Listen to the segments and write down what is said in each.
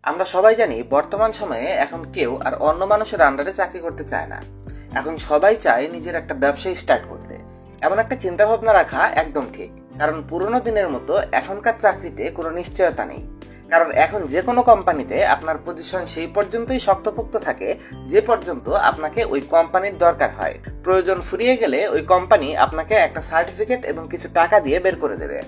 আমরা সবাই জানি বর্তমান সময়ে এখন কেউ আর অন্য মানুষের আন্ডারে চাকরি করতে চায় না। এখন সবাই চায় নিজের একটা ব্যবসা স্টার্ট করতে। এমন একটা চিন্তা ভাবনা রাখা একদম ঠিক, কারণ পুরোনো দিনের মতো এখনকার চাকরিতে কোনো নিশ্চয়তা নেই। কারণ এখন যে কোনো কোম্পানিতে আপনার পজিশন সেই পর্যন্তই শক্তপোক্ত থাকে যে পর্যন্ত আপনাকে ওই কোম্পানির দরকার হয়। প্রয়োজন ফুরিয়ে গেলে ওই কোম্পানি আপনাকে একটা সার্টিফিকেট এবং কিছু টাকা দিয়ে বের করে দেবে,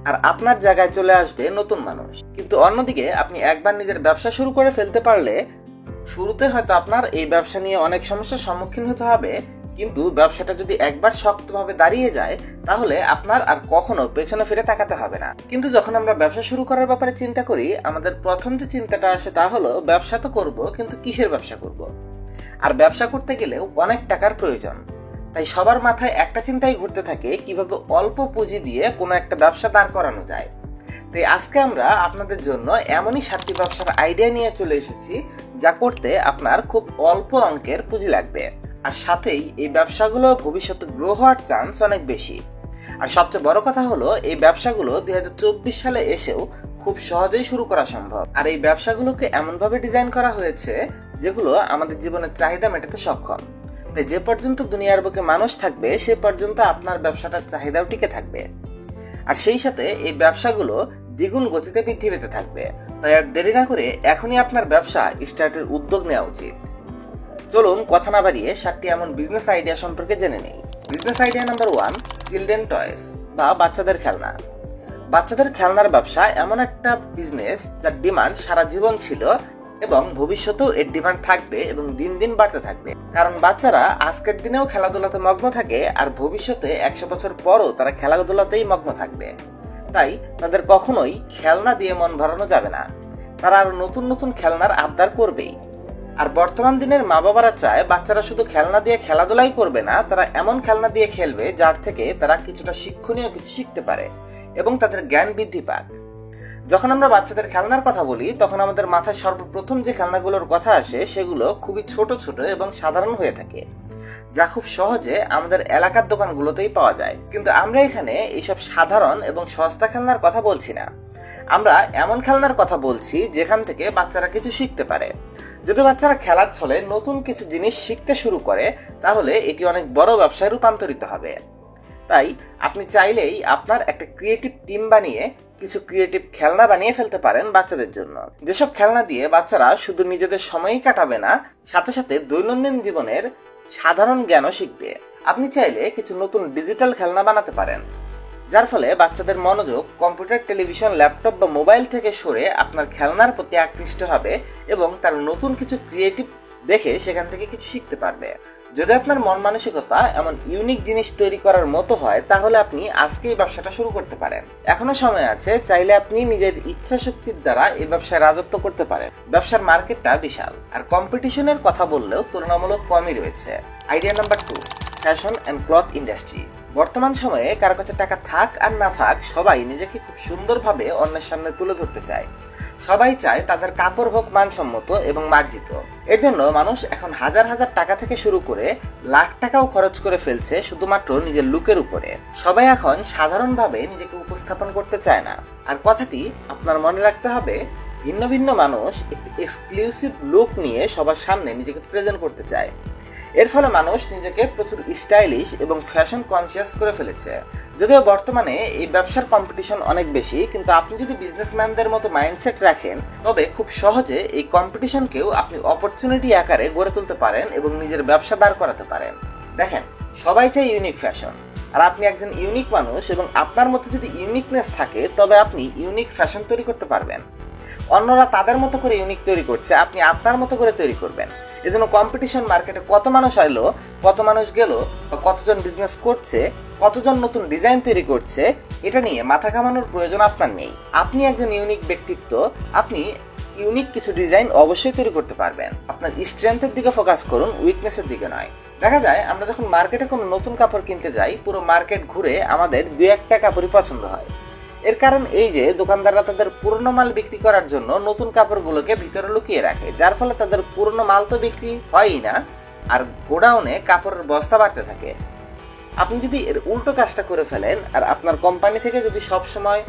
আর আপনার জায়গায় চলে আসবে নতুন মানুষ। কিন্তু অন্যদিকে আপনি একবার নিজের ব্যবসা শুরু করে ফেলতে পারলে শুরুতে হয়তো আপনার এই ব্যবসা নিয়ে অনেক সমস্যার সম্মুখীন হতে হবে, কিন্তু ব্যবসাটা যদি একবার শক্তভাবে দাঁড়িয়ে যায় তাহলে আপনার আর কখনো পেছনে ফিরে তাকাতে হবে না। কিন্তু যখন আমরা ব্যবসা শুরু করার ব্যাপারে চিন্তা করি, আমাদের প্রথম যে চিন্তাটা আসে তা হলো ব্যবসা তো করব, কিন্তু কিসের ব্যবসা করব? আর ব্যবসা করতে গেলেও অনেক টাকার প্রয়োজন। তাই সবার মাথায় একটা চিন্তাই ঘুরতে থাকে, কিভাবে অল্প পুঁজি দিয়ে কোনো একটা ব্যবসা দাঁড় করানো যায়। তাই আজকে আমরা আপনাদের জন্য এমনই 7টি ব্যবসার আইডিয়া নিয়ে চলে এসেছি যা করতে আপনার খুব অল্প অঙ্কের পুঁজি লাগবে, আর সাথেই এই ব্যবসাগুলো ভবিষ্যতে গ্রো হওয়ার চান্স অনেক বেশি। আর সবচেয়ে বড় কথা হলো এই ব্যবসাগুলো 2024 সালে এসেও খুব সহজেই শুরু করা সম্ভব। আর এই ব্যবসাগুলোকে এমনভাবে ডিজাইন করা হয়েছে যেগুলো আমাদের জীবনের চাহিদা মেটাতে সক্ষম। তাই যে পর্যন্ত দুনিয়ার বুকে মানুষ থাকবে সে পর্যন্ত আপনার ব্যবসাটার চাহিদাও টিকে থাকবে, আর সেই সাথে এই ব্যবসাগুলো দ্বিগুণ গতিতে বৃদ্ধি পেতে থাকবে। তাই আর দেরি না করে এখনই আপনার ব্যবসা স্টার্টের উদ্যোগ নেওয়া উচিত। চলুন কথা না বাড়িয়ে 7টি এমন বিজনেস আইডিয়া সম্পর্কে জেনে নেই। Business idea number 1, children toys বা বাচ্চাদের খেলনা। বাচ্চাদের খেলনার ব্যবসা এমন একটা বিজনেস যার ডিমান্ড সারা জীবন ছিল এবং ভবিষ্যতেও এর ডিমান্ড থাকবে এবং দিন দিন বাড়তে থাকবে। কারণ বাচ্চারা আজকের দিনেও খেলাধুলাতে মগ্ন থাকে, আর ভবিষ্যতে 100 বছর পরও তারা খেলাধুলাতেই মগ্ন থাকবে। তাই তাদের কখনোই খেলনা দিয়ে মন ভরানো যাবে না, তারা আরো নতুন নতুন খেলনার আবদার করবেই। আর বর্তমান দিনের মা বাবারা চায় বাচ্চারা শুধু খেলনা দিয়ে খেলাধুলাই করবে না, তারা এমন খেলনা দিয়ে খেলবে যার থেকে তারা কিছুটা শিক্ষণীয় কিছু শিখতে পারে এবং তাদের জ্ঞান বৃদ্ধি পাক। যখন আমরা বাচ্চাদের খেলনার কথা বলি তখন আমাদের মাথায় সর্বপ্রথম যে খেলনাগুলোর কথা আসে সেগুলো খুবই ছোট ছোট এবং সাধারণ হয়ে থাকে, যা খুব সহজে আমাদের এলাকার দোকানগুলোতেই পাওয়া যায়। কিন্তু আমরা এখানে এইসব সাধারণ এবং সস্তা খেলনার কথা বলছি না, আমরা এমন খেলনার কথা বলছি যেখান থেকে বাচ্চারা কিছু শিখতে পারে। যদি বাচ্চারা খেলার ছলে নতুন কিছু জিনিস শিখতে শুরু করে তাহলে এটি অনেক বড় ব্যবসায় রূপান্তরিত হবে। তাই আপনি চাইলেই আপনার একটা ক্রিয়েটিভ টিম বানিয়ে কিছু ক্রিয়েটিভ খেলনা বানিয়ে ফেলতে পারেন বাচ্চাদের জন্য, যেসব খেলনা দিয়ে বাচ্চারা শুধু নিজেদের সময়ই কাটাবে না, সাথে সাথে দৈনন্দিন জীবনের সাধারণ জ্ঞানও শিখবে। আপনি চাইলে কিছু নতুন ডিজিটাল খেলনা বানাতে পারেন, যার ফলে বাচ্চাদের মনোযোগ কম্পিউটার, টেলিভিশন, ল্যাপটপ বা মোবাইল থেকে সরে আপনার খেলনার প্রতি আকৃষ্ট হবে এবং তার নতুন কিছু ক্রিয়েটিভ দেখে সেখান থেকে কিছু শিখতে পারবে। যদি আপনার মন মানসিকতা এমন ইউনিক জিনিস তৈরি করার মতো হয় তাহলে আপনি আজকেই ব্যবসাটা শুরু করতে পারেন। এখনো সময় আছে, চাইলে আপনি নিজের ইচ্ছা শক্তির দ্বারা এই ব্যবসায় রাজত্ব করতে পারেন। ব্যবসার মার্কেটটা বিশাল, আর কম্পিটিশনের কথা বললেও তুলনামূলক কমই রয়েছে। Idea number 2, fashion and cloth industry. বর্তমান সময়ে কারো কাছে টাকা থাক আর না থাক সবাই নিজেকে খুব সুন্দরভাবে অন্যের সামনে তুলে ধরতে চায়। সবাই চায় তাদের কাপড় হোক মানসম্মত এবং মার্জিত। এর জন্য মানুষ এখন হাজার হাজার টাকা থেকে শুরু করে লাখ টাকাও খরচ করে ফেলছে শুধুমাত্র নিজের লুকের উপরে। সবাই এখন সাধারণভাবে নিজেকে উপস্থাপন করতে চায় না। আর কথাটি আপনার মনে রাখতে হবে, ভিন্ন ভিন্ন মানুষ একটি এক্সক্লুসিভ লুক নিয়ে সবার সামনে নিজেকে প্রেজেন্ট করতে চায়। এর ফলে মানুষ নিজেকে প্রচুর স্টাইলিশ এবং ফ্যাশন কনসিয়াস করে ফেলেছে। যদিও বর্তমানে এই ব্যবসার কম্পিটিশন অনেক বেশি, কিন্তু আপনি যদি বিজনেসম্যানদের মতো মাইন্ডসেট রাখেন তবে খুব সহজে এই কম্পিটিশনকেও আপনি অপরচুনিটি আকারে গড়ে তুলতে পারেন এবং নিজের ব্যবসা দাঁড় করাতে পারেন। দেখেন, সবাই চায় ইউনিক ফ্যাশন, আর আপনি একজন ইউনিক মানুষ এবং আপনার মধ্যে যদি ইউনিকনেস থাকে তবে আপনি ইউনিক ফ্যাশন তৈরি করতে পারবেন। অন্যরা তাদের মতো করে ইউনিক তৈরি করছে, আপনি আপনার মতো করে তৈরি করবেন। এজন্য কম্পিটিশন মার্কেটে কত মানুষ আইলো, কত মানুষ গেল, বা কতজন বিজনেস করছে, কতজন নতুন ডিজাইন তৈরি করছে, এটা নিয়ে মাথা ঘামানোর প্রয়োজন আপনার নেই। আপনি একজন ইউনিক ব্যক্তিত্ব, আপনি ইউনিক কিছু ডিজাইন অবশ্যই তৈরি করতে পারবেন। আপনার স্ট্রেংথের দিকে ফোকাস করুন, উইকনেসের দিকে নয়। দেখা যায় আমরা যখন মার্কেটে কোনো নতুন কাপড় কিনতে যাই, পুরো মার্কেট ঘুরে আমাদের 2-1টা কাপড়ই পছন্দ হয়। এর কারণ এই যে দোকানদাররা তাদের পুরনো মাল বিক্রি করার জন্য নতুন কাপড়গুলোকে ভিতরে লুকিয়ে রাখে, যার ফলে তাদের পুরনো মাল তো বিক্রি হয়ই না, আর গোডাউনে কাপড়ের বস্তা বাড়তে থাকে। আপনি যদি এর উল্টো কাজটা করে ফেলেন আর আপনার কোম্পানি থেকে যদি সব সময়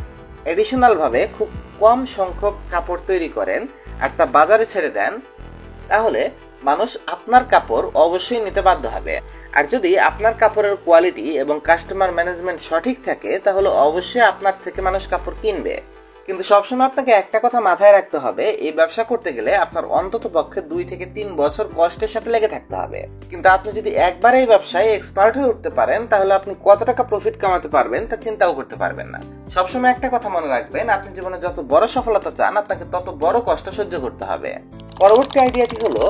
এডিশনাল ভাবে খুব কম সংখ্যক কাপড় তৈরি করেন আর তা বাজারে ছেড়ে দেন, তাহলে মানুষ আপনার কাপড় অবশ্যই নিতে বাধ্য হবে। আর যদি আপনার কাপড়ের কোয়ালিটি এবং কাস্টমার ম্যানেজমেন্ট সঠিক থাকে, তাহলে অবশ্যই আপনার থেকে মানুষ কাপড় কিনবে। কিন্তু সবসময় আপনাকে একটা কথা মাথায় রাখতে হবে, এই ব্যবসা করতে গেলে আপনার অন্তত পক্ষে 2 থেকে 3 বছর কষ্টের সাথে লেগে থাকতে হবে। কিন্তু আপনি যদি একবারে এই ব্যবসায় এক্সপার্ট হয়ে উঠতে পারেন, তাহলে আপনি কত টাকা প্রফিট কামাতে পারবেন তা চিন্তাও করতে পারবেন না। সবসময় একটা কথা মনে রাখবেন, আপনি জীবনে যত বড় সফলতা চান, আপনাকে তত বড় কষ্ট সহ্য করতে হবে। পরবর্তী আইডিয়াটি হলো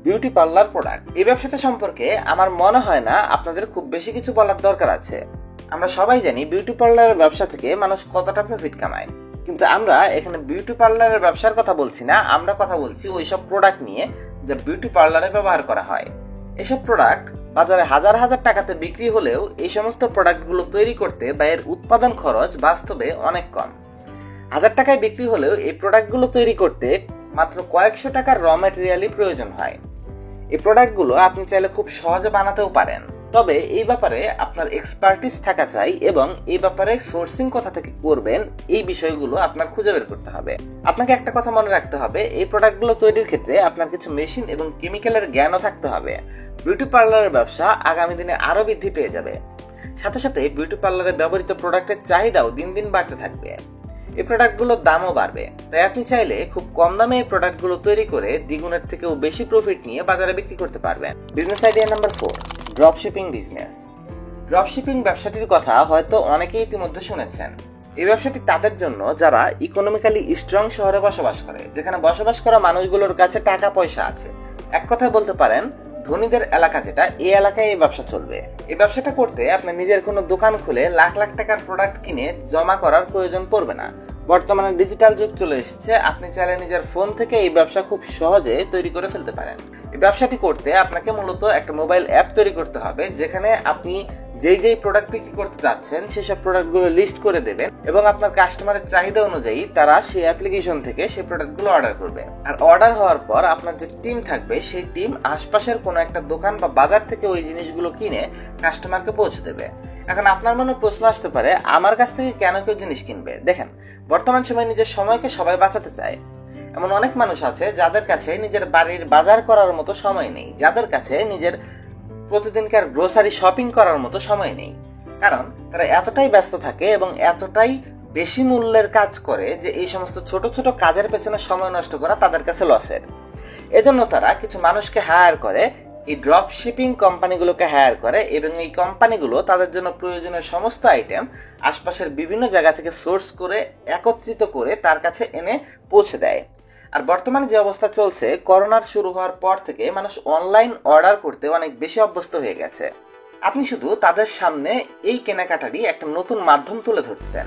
বিউটি পার্লার প্রোডাক্ট। এই ব্যবসাটা সম্পর্কে আমার মনে হয় না আপনাদের খুব বেশি কিছু বলার দরকার আছে। আমরা সবাই জানি বিউটি পার্লারের ব্যবসা থেকে মানুষ কতটা প্রফিট কামায়, কিন্তু আমরা এখানে বিউটি পার্লারের ব্যবসার কথা বলছি না, আমরা কথা বলছি ওইসব প্রোডাক্ট নিয়ে যা বিউটি পার্লারে ব্যবহার করা হয়। এসব প্রোডাক্ট বাজারে হাজার হাজার টাকাতে বিক্রি হলেও এই সমস্ত প্রোডাক্টগুলো তৈরি করতে বা এর উৎপাদন খরচ বাস্তবে অনেক কম। 1000 টাকায় বিক্রি হলেও এই প্রোডাক্টগুলো তৈরি করতে মাত্র কয়েকশো টাকার র ম্যাটেরিয়ালই প্রয়োজন হয়। এই প্রোডাক্টগুলো আপনি চাইলে খুব সহজে বানাতেও পারেন, তবে এই ব্যাপারে আপনার এক্সপার্টিস থাকা চাই এবং এই ব্যাপারে সোর্সিং কোথা থেকে করবেন এই বিষয়গুলো আপনার খুঁজে বের করতে হবে। আপনাকে একটা কথা মনে রাখতে হবে, এই প্রোডাক্টগুলো তৈরির ক্ষেত্রে আপনার কিছু মেশিন এবং কেমিক্যালের জ্ঞানও থাকতে হবে। বিউটি পার্লারের ব্যবসা আগামী দিনে আরো বৃদ্ধি পেয়ে যাবে, সাথে সাথে বিউটি পার্লারে ব্যবহৃত প্রোডাক্টের চাহিদাও দিন দিন বাড়তে থাকবে। এই প্রোডাক্টগুলোর দামও বাড়বে, তাই আপনি চাইলে খুব কম দামে এই প্রোডাক্টগুলো তৈরি করে দ্বিগুণের থেকেও বেশি প্রফিট নিয়ে বাজারে বিক্রি করতে পারবেন। Business idea number 4, dropshipping business. Dropshipping ব্যবসাটির কথা হয়তো অনেকেই ইতিমধ্যে শুনেছেন। এই ব্যবসাটি তাদের জন্য যারা ইকোনমিক্যালি স্ট্রং শহরে বসবাস করে, যেখানে বসবাস করা মানুষগুলোর কাছে টাকা পয়সা আছে। এক কথায় বলতে পারেন ধনীদের এলাকা যেটা, এই এলাকায় এই ব্যবসা চলবে। এই ব্যবসাটা করতে আপনার নিজের কোনো দোকান খুলে লাখ লাখ টাকার প্রোডাক্ট কিনে জমা করার প্রয়োজন পড়বে না। বর্তমানে ডিজিটাল যুগ চলে এসেছে, আপনি চাইলে নিজের ফোন থেকে এই ব্যবসা খুব সহজে তৈরি করে ফেলতে পারেন। এই ব্যবসাটি করতে আপনাকে মূলত একটা মোবাইল অ্যাপ তৈরি করতে হবে, যেখানে আপনি যেই প্রোডাক্ট বিক্রি করতে যাচ্ছেন সেসব প্রোডাক্টগুলো লিস্ট করে দেবেন এবং আপনার কাস্টমারের চাহিদা অনুযায়ী তারা সেই অ্যাপ্লিকেশন থেকে সেই প্রোডাক্টগুলো অর্ডার করবে। আর অর্ডার হওয়ার পর আপনার যে টিম থাকবে, সেই টিম আশপাশের কোনো একটা দোকান বা বাজার থেকে ওই জিনিসগুলো কিনে কাস্টমারকে পৌঁছে দেবে। এখন আপনার মনে প্রশ্ন আসতে পারে, আমার কাছ থেকে কেন কেউ জিনিস কিনবে? দেখেন, বর্তমান সময়ে নিজের সময়কে সবাই বাঁচাতে চায়। এমন অনেক মানুষ আছে যাদের কাছে নিজের বাড়ির বাজার করার মতো সময় নেই, যাদের কাছে নিজের প্রতিদিনকার গ্রোসারি শপিং করার মতো সময় নেই, কারণ তারা এতটাই ব্যস্ত থাকে এবং এতটাই বেশি মূল্যের কাজ করে যে এই সমস্ত ছোট ছোট কাজের পেছনে সময় নষ্ট করা তাদের কাছে লসের। এজন্য তারা কিছু মানুষকে হায়ার করে, এই ড্রপ শিপিং কোম্পানিগুলোকে হায়ার করে এবং এই কোম্পানিগুলো তাদের জন্য প্রয়োজনীয় সমস্ত আইটেম আশপাশের বিভিন্ন জায়গা থেকে সোর্স করে একত্রিত করে তার কাছে এনে পৌঁছে দেয়। আর বর্তমানে যে অবস্থা চলছে, করোনার শুরু হওয়ার পর থেকে মানুষ অনলাইন অর্ডার করতে অনেক বেশি অভ্যস্ত হয়ে গেছে। আপনি শুধু তাদের সামনে এই কেনাকাটারই একটা নতুন মাধ্যম তুলে ধরছেন।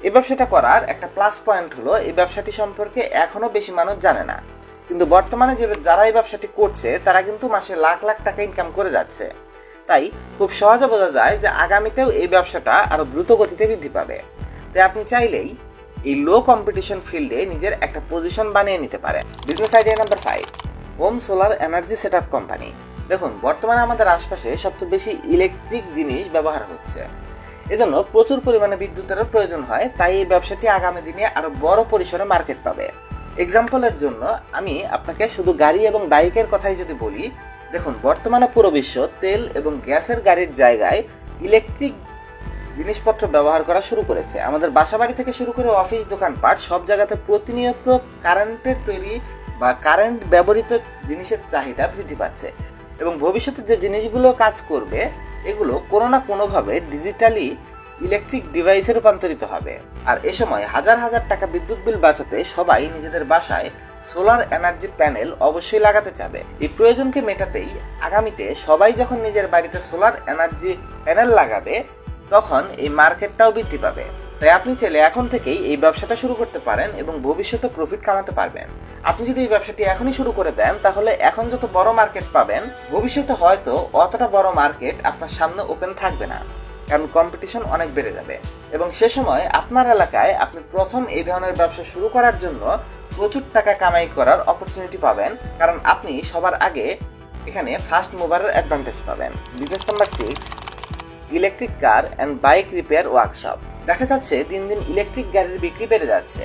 এই ব্যবসাটা করার একটা প্লাস পয়েন্ট হলো, এই ব্যবসাটি সম্পর্কে এখনো বেশি মানুষ জানে না, কিন্তু বর্তমানে যারা এই ব্যবসাটি করছে তারা কিন্তু মাসে লাখ লাখ টাকা ইনকাম করে যাচ্ছে। তাই খুব সহজে বোঝা যায় যে আগামীতেও এই ব্যবসাটা আরো দ্রুত গতিতে বৃদ্ধি পাবে। তাই আপনি চাইলেই এই লো কম্পিটিশন ফিল্ডে নিজের একটা পজিশন বানিয়ে নিতে পারেন। Business idea number 5, home solar energy setup company. দেখুন, বর্তমানে আমাদের আশপাশে সবচেয়ে বেশি ইলেকট্রিক জিনিস ব্যবহার হচ্ছে, এজন্য প্রচুর পরিমাণে বিদ্যুতের প্রয়োজন হয়। তাই এই ব্যবসাটি আগামী দিনে আরো বড় পরিসরে মার্কেট পাবে। এক্সাম্পলের জন্য আমি আপনাকে শুধু গাড়ি এবং বাইকের কথাই যদি বলি, দেখুন বর্তমানে পুরো বিশ্ব তেল এবং গ্যাসের গাড়ির জায়গায় ইলেকট্রিক জিনিসপত্র ব্যবহার করা শুরু করেছে। আমাদের বাসাবাড়ি থেকে শুরু করে অফিস, দোকানপাট সব জায়গাতে প্রতিনিয়ত কারেন্টের তৈরি বা কারেন্ট ব্যবহৃত জিনিসের চাহিদা বৃদ্ধি পাচ্ছে এবং ভবিষ্যতে যে জিনিসগুলো কাজ করবে এগুলো কোনো না কোনোভাবে ডিজিটালি ইলেকট্রিক ডিভাইসে রূপান্তরিত হবে। আর এ সময় হাজার হাজার টাকা বিদ্যুৎ বিল বাঁচাতে সবাই নিজেদের বাসায় সোলার এনার্জি প্যানেল অবশ্যই লাগাতে চাবে। এই প্রয়োজনকে মেটাতেই আগামীতে সবাই যখন নিজের বাড়িতে সোলার এনার্জি প্যানেল লাগাবে, তখন এই মার্কেটটাও বৃদ্ধি পাবে। তাই আপনি চাইলে এখন থেকেই এই ব্যবসাটা শুরু করতে পারেন এবং ভবিষ্যতে প্রফিট কামাতে পারবেন। আপনি যদি এই ব্যবসাটি এখনই শুরু করে দেন, তাহলে এখন যত বড় মার্কেট পাবেন, ভবিষ্যতে হয়তো অতটা বড় মার্কেট আপনার সামনে ওপেন থাকবে না, কারণ কম্পিটিশন অনেক বেড়ে যাবে এবং সে সময় আপনার এলাকায় আপনি প্রথম এই ধরনের ব্যবসা শুরু করার জন্য প্রচুর টাকা কামাই করার অপরচুনিটি পাবেন, কারণ আপনি সবার আগে এখানে ফার্স্ট মুভারের অ্যাডভান্টেজ পাবেন। Business number 6, electric car and bike repair workshop. দেখা যাচ্ছে দিন দিন ইলেকট্রিক গাড়ির বিক্রি বেড়ে যাচ্ছে।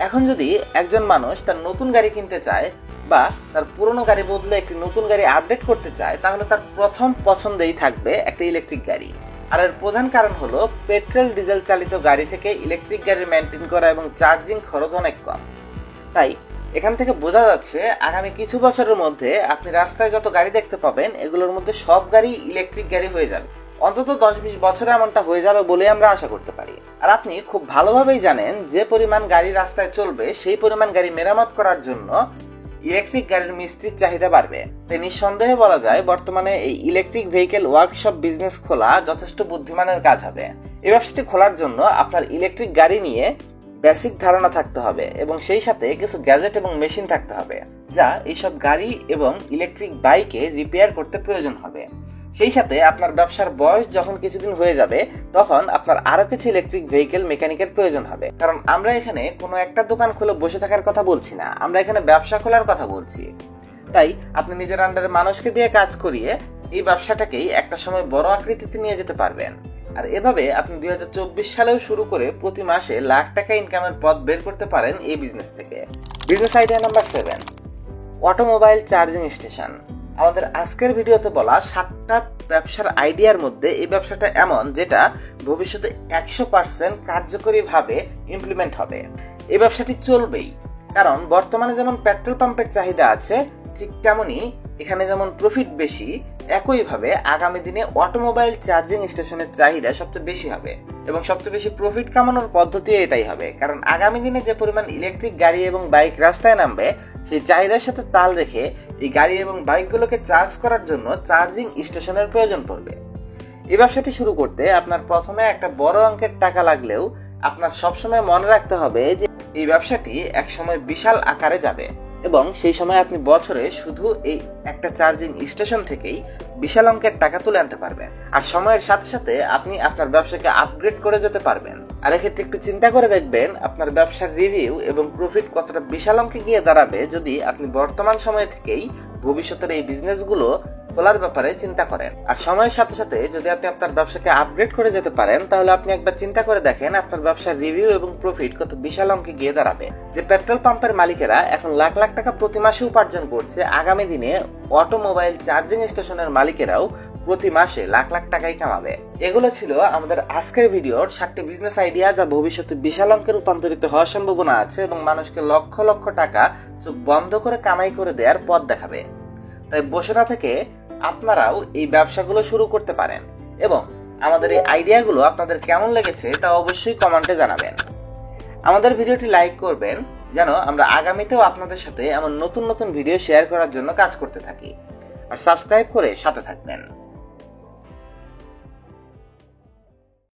এখন যদি একজন মানুষ তার নতুন গাড়ি কিনতে চায় বা তার পুরনো গাড়ি বদলে একটি নতুন গাড়ি আপডেট করতে চায়, তাহলে তার প্রথম পছন্দেই থাকবে একটা ইলেকট্রিক গাড়ি। আর এর প্রধান কারণ হলো পেট্রোল ডিজেল চালিত গাড়ি থেকে ইলেকট্রিক গাড়ি মেনটেন করা এবং চার্জিং খরচ অনেক কম। তাই এখান থেকে বোঝা যাচ্ছে আগামী কিছু বছরের মধ্যে আপনি রাস্তায় যত গাড়ি দেখতে পাবেন এগুলোর মধ্যে সব গাড়ি ইলেকট্রিক গাড়ি হয়ে যাবে। অন্তত 10-20 বছরে এমনটা হয়ে যাবে বলে আমরা আশা করতে পারি। আর আপনি খুব ভালোভাবেই জানেন যে পরিমাণ গাড়ি রাস্তায় চলবে সেই পরিমাণ গাড়ি মেরামত করার জন্য ইলেকট্রিক গাড়ির মিস্ত্রির চাহিদা বাড়বে। তাই নিঃসন্দেহে বলা যায় বর্তমানে এই ইলেকট্রিক ভেহিকেল ওয়ার্কশপ বিজনেস খোলা যথেষ্ট বুদ্ধিমানের কাজ হবে। এই ব্যবসাটি খোলার জন্য আপনার ইলেকট্রিক গাড়ি নিয়ে বেসিক ধারণা থাকতে হবে এবং সেই সাথে কিছু গ্যাজেট এবং মেশিন থাকতে হবে যা এইসব গাড়ি এবং ইলেকট্রিক বাইকে রিপেয়ার করতে প্রয়োজন হবে। সেই সাথে আপনার ব্যবসার বয়স যখন কিছুদিন হয়ে যাবে তখন আপনার আরো কিছু ইলেকট্রিক ভেহিকেল মেকানিকের প্রয়োজন হবে। কারণ আমরা এখানে কোনো একটা দোকান খুলে বসে থাকার কথা বলছি না, আমরা এখানে ব্যবসা খোলার কথা বলছি। তাই আপনি নিজের আন্ডারে মানুষকে দিয়ে কাজ করিয়ে এই ব্যবসাটাকেই একটা সময় বড় আকৃতিতে নিয়ে যেতে পারবেন। আর এভাবে আপনি 2024 সালেও শুরু করে প্রতি মাসে লাখ টাকা ইনকামের পথ বের করতে পারেন এই বিজনেস থেকে। Business idea number 7, automobile charging station. আমাদের আজকের ভিডিওতে বলা 7টা ব্যবসার আইডিয়ার মধ্যে এই ব্যবসাটা এমন যেটা ভবিষ্যতে 100% কার্যকরীভাবে ইমপ্লিমেন্ট হবে। এই ব্যবসাটি চলবেই, কারণ বর্তমানে যেমন পেট্রোল পাম্পের চাহিদা আছে ঠিক তেমনই এখানে যেমন প্রফিট বেশি, একইভাবে আগামী দিনে অটোমোবাইল চার্জিং স্টেশনের চাহিদা সবচেয়ে বেশি হবে এবং সবচেয়ে বেশি প্রফিট কামানোর পদ্ধতি এটাই হবে। কারণ আগামী দিনে যে পরিমাণ ইলেকট্রিক গাড়ি এবং বাইক রাস্তায় নামবে সেই চাহিদার সাথে তাল রেখে এই গাড়ি এবং বাইকগুলোকে চার্জ করার জন্য চার্জিং স্টেশনের প্রয়োজন পড়বে। এই ব্যবসাটি শুরু করতে আপনার প্রথমে একটা বড় অঙ্কের টাকা লাগলেও আপনার সবসময় মনে রাখতে হবে যে এই ব্যবসাটি একসময় বিশাল আকারে যাবে এবং সেই সময় আপনি বছরে শুধু এই একটা চার্জিং স্টেশন থেকেই বিশাল অঙ্কের টাকা তুলে আনতে পারবেন। আর সময়ের সাথে সাথে আপনি আপনার ব্যবসাকে আপগ্রেড করে যেতে পারবেন। আর এক্ষেত্রে একটু চিন্তা করে দেখবেন আপনার ব্যবসার রিভিউ এবং প্রফিট কতটা বিশাল অঙ্কে গিয়ে দাঁড়াবে যদি আপনি বর্তমান সময় থেকেই ভবিষ্যতের এই বিজনেসগুলো খোলার ব্যাপারে চিন্তা করেন। আর সময়ের সাথে সাথে যদি আপনি আপনার ব্যবসাকে আপগ্রেড করে যেতে পারেন তাহলে আপনি একবার চিন্তা করে দেখেন আপনার ব্যবসার রিভিউ এবং প্রফিট কত বিশাল অঙ্কে গিয়ে দাঁড়াবে। যে পেট্রোল পাম্পের মালিকেরা এখন লাখ লাখ টাকা প্রতি মাসে উপার্জন করছে, আগামী দিনে অটোমোবাইল চার্জিং স্টেশনের মালিকেরাও প্রতি মাসে লাখ লাখ টাকাই কামাবে। এগুলো ছিল আমাদের আজকের ভিডিওর 7টি বিজনেস আইডিয়া যা ভবিষ্যতে বিশাল অঙ্কে রূপান্তরিত হওয়ার সম্ভাবনা আছে এবং মানুষকে লক্ষ লক্ষ টাকা চোখ বন্ধ করে কামাই করে দেওয়ার পথ দেখাবে। তাই বসে না থেকে আপনারাও এই ব্যবসাগুলো শুরু করতে পারেন এবং আমাদের এই আইডিয়াগুলো আপনাদের কেমন লেগেছে তা অবশ্যই কমেন্টে জানাবেন। আমাদের ভিডিওটি লাইক করবেন যেন আমরা আগামীতেও আপনাদের সাথে এমন নতুন নতুন ভিডিও শেয়ার করার জন্য কাজ করতে থাকি। আর সাবস্ক্রাইব করে সাথে থাকবেন।